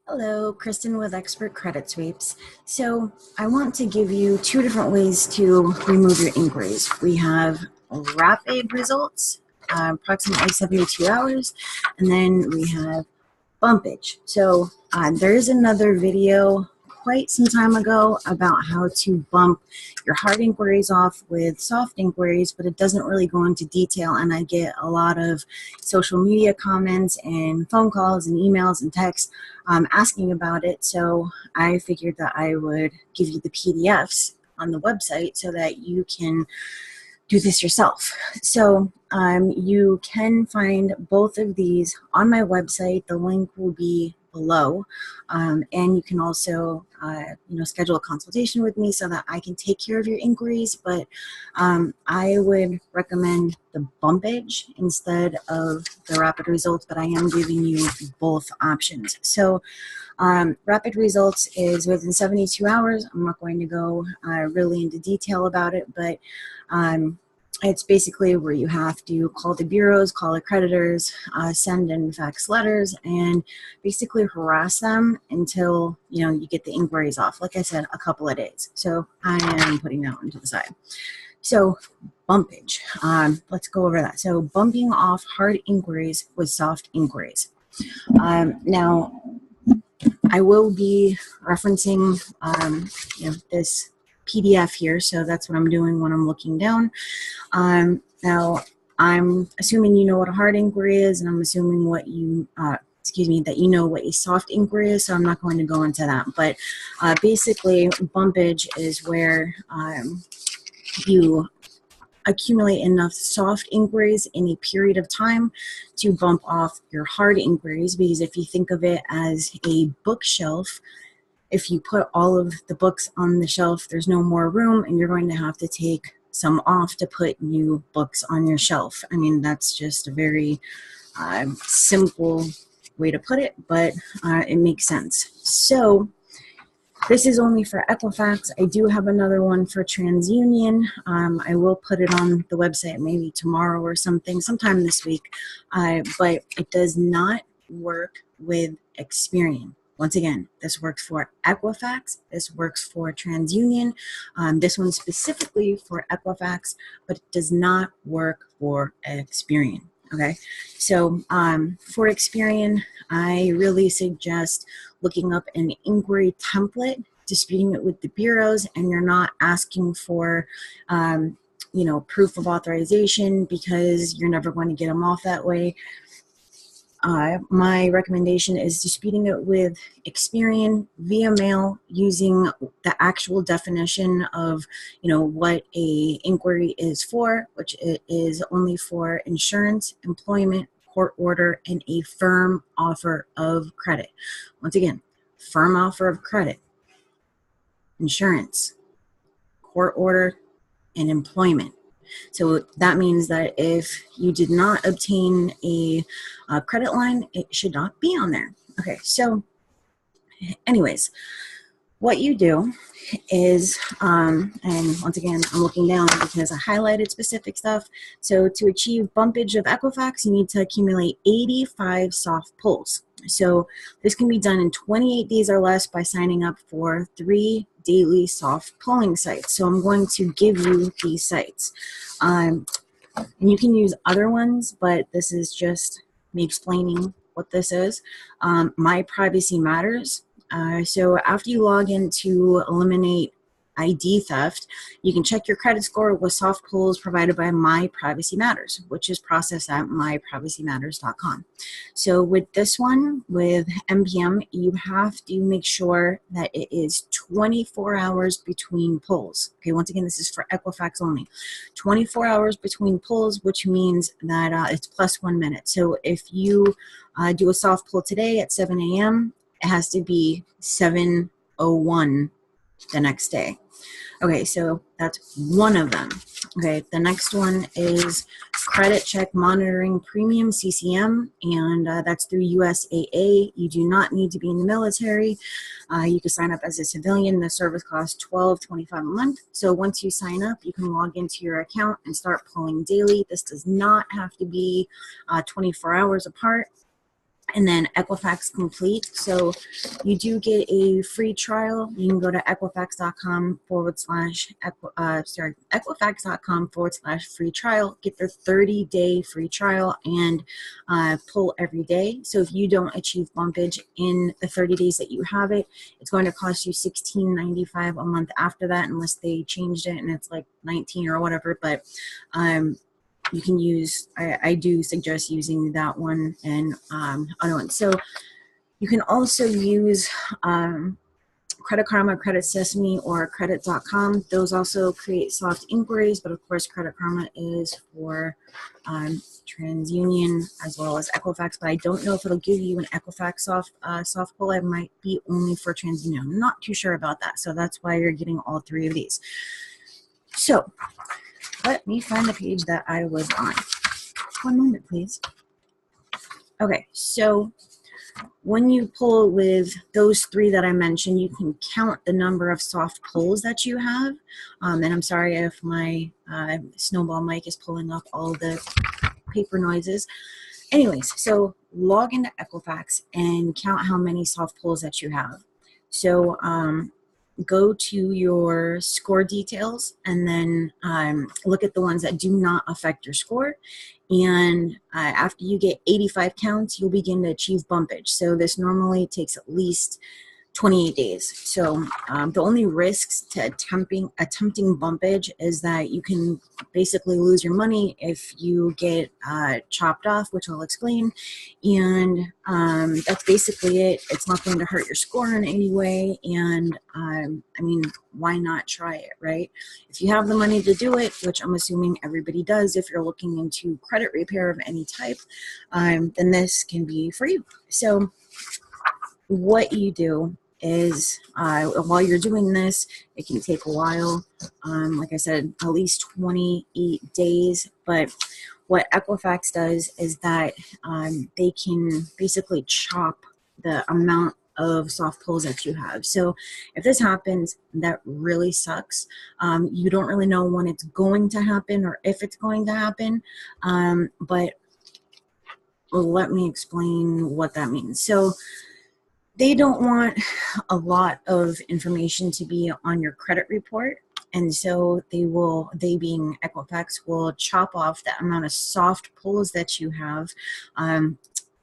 Hello, Kristen with Expert Credit Sweeps. So I want to give you two different ways to remove your inquiries. We have rapid results, approximately 72 hours, and then we have bumpage. So there is another video quite some time ago about how to bump your hard inquiries off with soft inquiries, but it doesn't really go into detail, and I get a lot of social media comments and phone calls and emails and texts asking about it. So I figured that I would give you the PDFs on the website so that you can do this yourself. So you can find both of these on my website. The link will be below, and you can also schedule a consultation with me so that I can take care of your inquiries. But I would recommend the bumpage instead of the rapid results, but I am giving you both options. So rapid results is within 72 hours. I'm not going to go really into detail about it, but it's basically where you have to call the bureaus, call the creditors, send and fax letters, and basically harass them until you get the inquiries off. Like I said, a couple of days. So I am putting that one to the side. So bumpage. Let's go over that. So bumping off hard inquiries with soft inquiries. Now, I will be referencing this PDF here, so that's what I'm doing when I'm looking down. Now, I'm assuming you know what a hard inquiry is, and I'm assuming what you, that you know what a soft inquiry is, so I'm not going to go into that. But basically, bumpage is where you accumulate enough soft inquiries in a period of time to bump off your hard inquiries, because if you think of it as a bookshelf, if you put all of the books on the shelf, there's no more room, and you're going to have to take some off to put new books on your shelf. I mean, that's just a very simple way to put it, but it makes sense. So this is only for Equifax. I do have another one for TransUnion. I will put it on the website maybe tomorrow or sometime this week, but it does not work with Experian. Once again, this works for Equifax, this works for TransUnion, this one specifically for Equifax, but it does not work for Experian. Okay, so for Experian, I really suggest looking up an inquiry template, disputing it with the bureaus, and you're not asking for proof of authorization, because you're never going to get them off that way. My recommendation is disputing it with Experian via mail using the actual definition of, what a inquiry is for, which it is only for insurance, employment, court order, and a firm offer of credit. Once again, firm offer of credit, insurance, court order, and employment. So that means that if you did not obtain a credit line, it should not be on there. Okay, so anyways, what you do is, and once again, I'm looking down because I highlighted specific stuff. So to achieve bumpage of Equifax, you need to accumulate 85 soft pulls. So this can be done in 28 days or less by signing up for 3 daily soft pulling sites. So I'm going to give you these sites. And you can use other ones, but this is just me explaining what this is. My Privacy Matters. So after you log in to eliminate ID theft, you can check your credit score with soft pulls provided by My Privacy Matters, which is processed at myprivacymatters.com. So with this one, with MPM, you have to make sure that it is 24 hours between pulls. Okay, once again, this is for Equifax only. 24 hours between pulls, which means that it's plus 1 minute. So if you do a soft pull today at 7 a.m., it has to be 7:01 the next day. Okay, so that's one of them. Okay, the next one is Credit Check Monitoring Premium, CCM, and that's through USAA. You do not need to be in the military. You can sign up as a civilian. The service costs $12.25 a month. So once you sign up, you can log into your account and start pulling daily. This does not have to be 24 hours apart. and then Equifax Complete. So you do get a free trial. You can go to Equifax.com Equifax.com /free trial, get their 30-day free trial, and pull every day. So if you don't achieve bumpage in the 30 days that you have it, it's going to cost you $16.95 a month after that, unless they changed it and it's like 19 or whatever. But you can use, I do suggest using that one and other ones. So you can also use Credit Karma, Credit Sesame, or Credit.com. Those also create soft inquiries, but of course Credit Karma is for TransUnion as well as Equifax, but I don't know if it'll give you an Equifax soft pull. It might be only for TransUnion. I'm not too sure about that, so that's why you're getting all three of these. So let me find the page that I was on. One moment, please. Okay, so when you pull with those three that I mentioned, you can count the number of soft pulls that you have. And I'm sorry if my snowball mic is pulling up all the paper noises. Anyways, so log into Equifax and count how many soft pulls that you have. So go to your score details and then look at the ones that do not affect your score. And after you get 85 counts, you'll begin to achieve bumpage. So this normally takes at least 28 days. So the only risks to attempting bumpage is that you can basically lose your money if you get chopped off, which I'll explain. And that's basically it. It's not going to hurt your score in any way. And I mean, why not try it, right? If you have the money to do it, which I'm assuming everybody does if you're looking into credit repair of any type, then this can be for you. So what you do is while you're doing this, it can take a while. Like I said, at least 28 days. But what Equifax does is that they can basically chop the amount of soft pulls that you have. So if this happens, that really sucks. You don't really know when it's going to happen or if it's going to happen. But let me explain what that means. So they don't want a lot of information to be on your credit report. And so they being Equifax, will chop off the amount of soft pulls that you have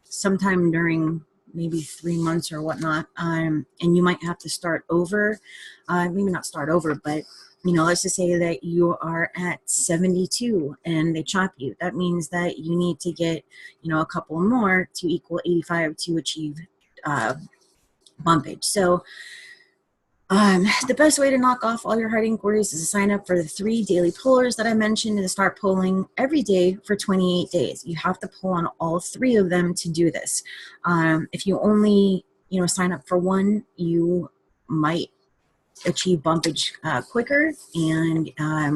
sometime during maybe 3 months or whatnot. And you might have to start over, maybe not start over, but let's just say that you are at 72 and they chop you. That means that you need to get, a couple more to equal 85 to achieve bumpage. So the best way to knock off all your hard inquiries is to sign up for the 3 daily pullers that I mentioned and to start pulling every day for 28 days. You have to pull on all 3 of them to do this. If you only, sign up for one, you might achieve bumpage quicker. And, I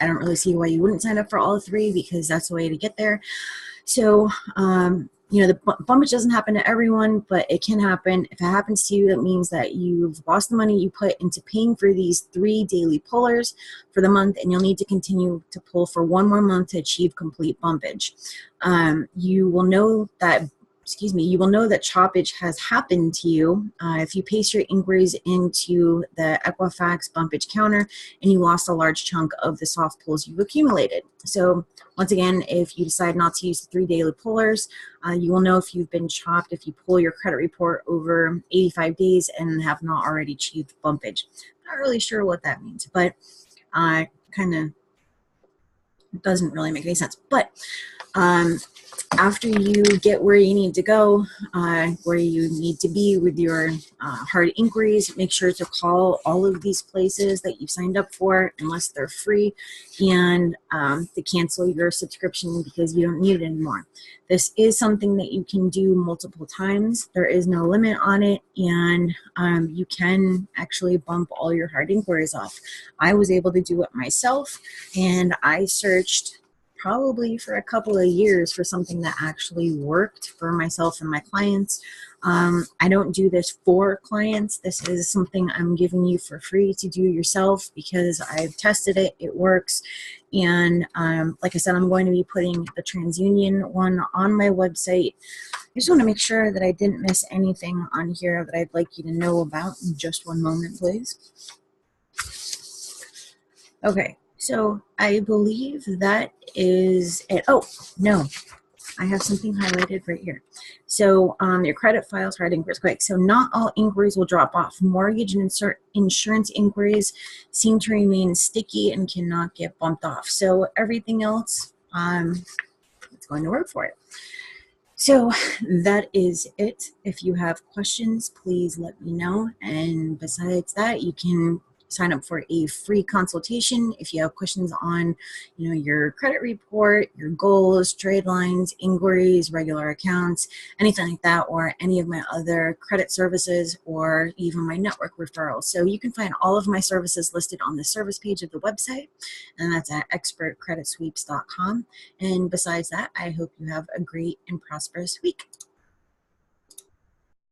don't really see why you wouldn't sign up for all 3 because that's the way to get there. So, the bumpage doesn't happen to everyone, but it can happen. If it happens to you, that means that you've lost the money you put into paying for these 3 daily pullers for the month, and you'll need to continue to pull for 1 more month to achieve complete bumpage. You will know that choppage has happened to you if you paste your inquiries into the Equifax bumpage counter and you lost a large chunk of the soft pulls you've accumulated. So once again, if you decide not to use the 3 daily pullers, you will know if you've been chopped if you pull your credit report over 85 days and have not already achieved bumpage. Not really sure what that means, but kind of doesn't really make any sense. But after you get where you need to go, where you need to be with your hard inquiries, make sure to call all of these places that you've signed up for, unless they're free, and to cancel your subscription because you don't need it anymore. This is something that you can do multiple times. There is no limit on it, and you can actually bump all your hard inquiries off. I was able to do it myself, and I searched probably for a couple of years for something that actually worked for myself and my clients. I don't do this for clients. This is something I'm giving you for free to do yourself because I've tested it. It works. And like I said, I'm going to be putting the TransUnion one on my website. I just want to make sure that I didn't miss anything on here that I'd like you to know about. In just one moment, please. Okay, so I believe that is it. Oh, no, I have something highlighted right here. So your credit files credit inquiries. Quick. So not all inquiries will drop off. Mortgage and insurance inquiries seem to remain sticky and cannot get bumped off. So everything else, it's going to work for it. So that is it. If you have questions, please let me know. And besides that, you can sign up for a free consultation if you have questions on, your credit report, your goals, trade lines, inquiries, regular accounts, anything like that, or any of my other credit services, or even my network referrals. So you can find all of my services listed on the service page of the website, and that's at expertcreditsweeps.com. And besides that, I hope you have a great and prosperous week.